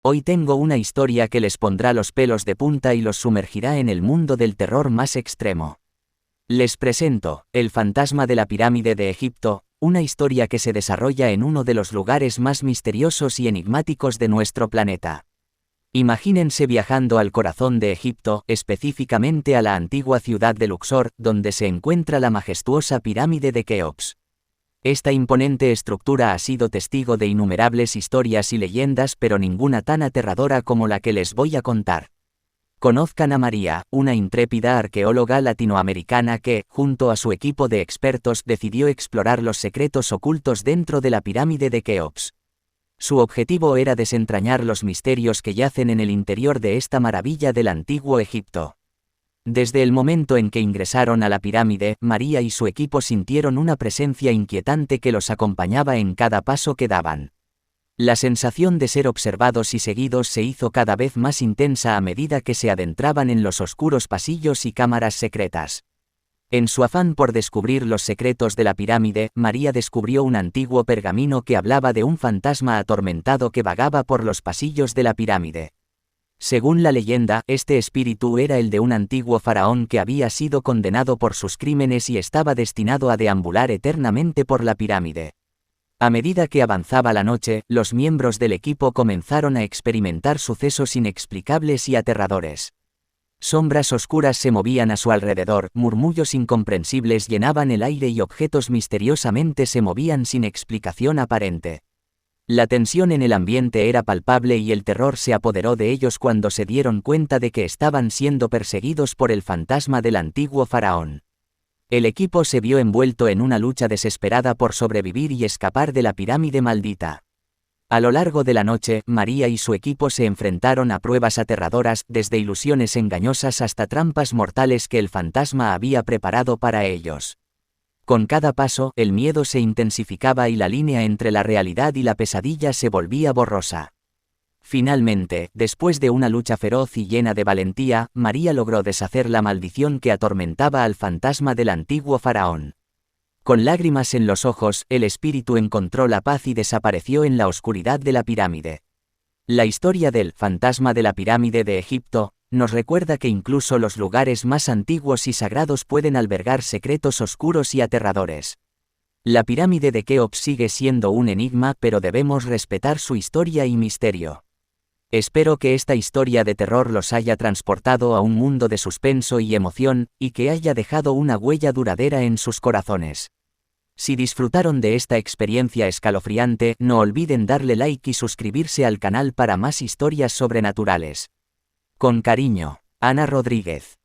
Hoy tengo una historia que les pondrá los pelos de punta y los sumergirá en el mundo del terror más extremo. Les presento, El fantasma de la pirámide de Egipto, una historia que se desarrolla en uno de los lugares más misteriosos y enigmáticos de nuestro planeta. Imagínense viajando al corazón de Egipto, específicamente a la antigua ciudad de Luxor, donde se encuentra la majestuosa pirámide de Keops. Esta imponente estructura ha sido testigo de innumerables historias y leyendas, pero ninguna tan aterradora como la que les voy a contar. Conozcan a María, una intrépida arqueóloga latinoamericana que, junto a su equipo de expertos, decidió explorar los secretos ocultos dentro de la pirámide de Keops. Su objetivo era desentrañar los misterios que yacen en el interior de esta maravilla del antiguo Egipto. Desde el momento en que ingresaron a la pirámide, María y su equipo sintieron una presencia inquietante que los acompañaba en cada paso que daban. La sensación de ser observados y seguidos se hizo cada vez más intensa a medida que se adentraban en los oscuros pasillos y cámaras secretas. En su afán por descubrir los secretos de la pirámide, María descubrió un antiguo pergamino que hablaba de un fantasma atormentado que vagaba por los pasillos de la pirámide. Según la leyenda, este espíritu era el de un antiguo faraón que había sido condenado por sus crímenes y estaba destinado a deambular eternamente por la pirámide. A medida que avanzaba la noche, los miembros del equipo comenzaron a experimentar sucesos inexplicables y aterradores. Sombras oscuras se movían a su alrededor, murmullos incomprensibles llenaban el aire y objetos misteriosamente se movían sin explicación aparente. La tensión en el ambiente era palpable y el terror se apoderó de ellos cuando se dieron cuenta de que estaban siendo perseguidos por el fantasma del antiguo faraón. El equipo se vio envuelto en una lucha desesperada por sobrevivir y escapar de la pirámide maldita. A lo largo de la noche, María y su equipo se enfrentaron a pruebas aterradoras, desde ilusiones engañosas hasta trampas mortales que el fantasma había preparado para ellos. Con cada paso, el miedo se intensificaba y la línea entre la realidad y la pesadilla se volvía borrosa. Finalmente, después de una lucha feroz y llena de valentía, María logró deshacer la maldición que atormentaba al fantasma del antiguo faraón. Con lágrimas en los ojos, el espíritu encontró la paz y desapareció en la oscuridad de la pirámide. La historia del fantasma de la pirámide de Egipto nos recuerda que incluso los lugares más antiguos y sagrados pueden albergar secretos oscuros y aterradores. La pirámide de Keops sigue siendo un enigma, pero debemos respetar su historia y misterio. Espero que esta historia de terror los haya transportado a un mundo de suspenso y emoción, y que haya dejado una huella duradera en sus corazones. Si disfrutaron de esta experiencia escalofriante, no olviden darle like y suscribirse al canal para más historias sobrenaturales. Con cariño, Ana Rodríguez.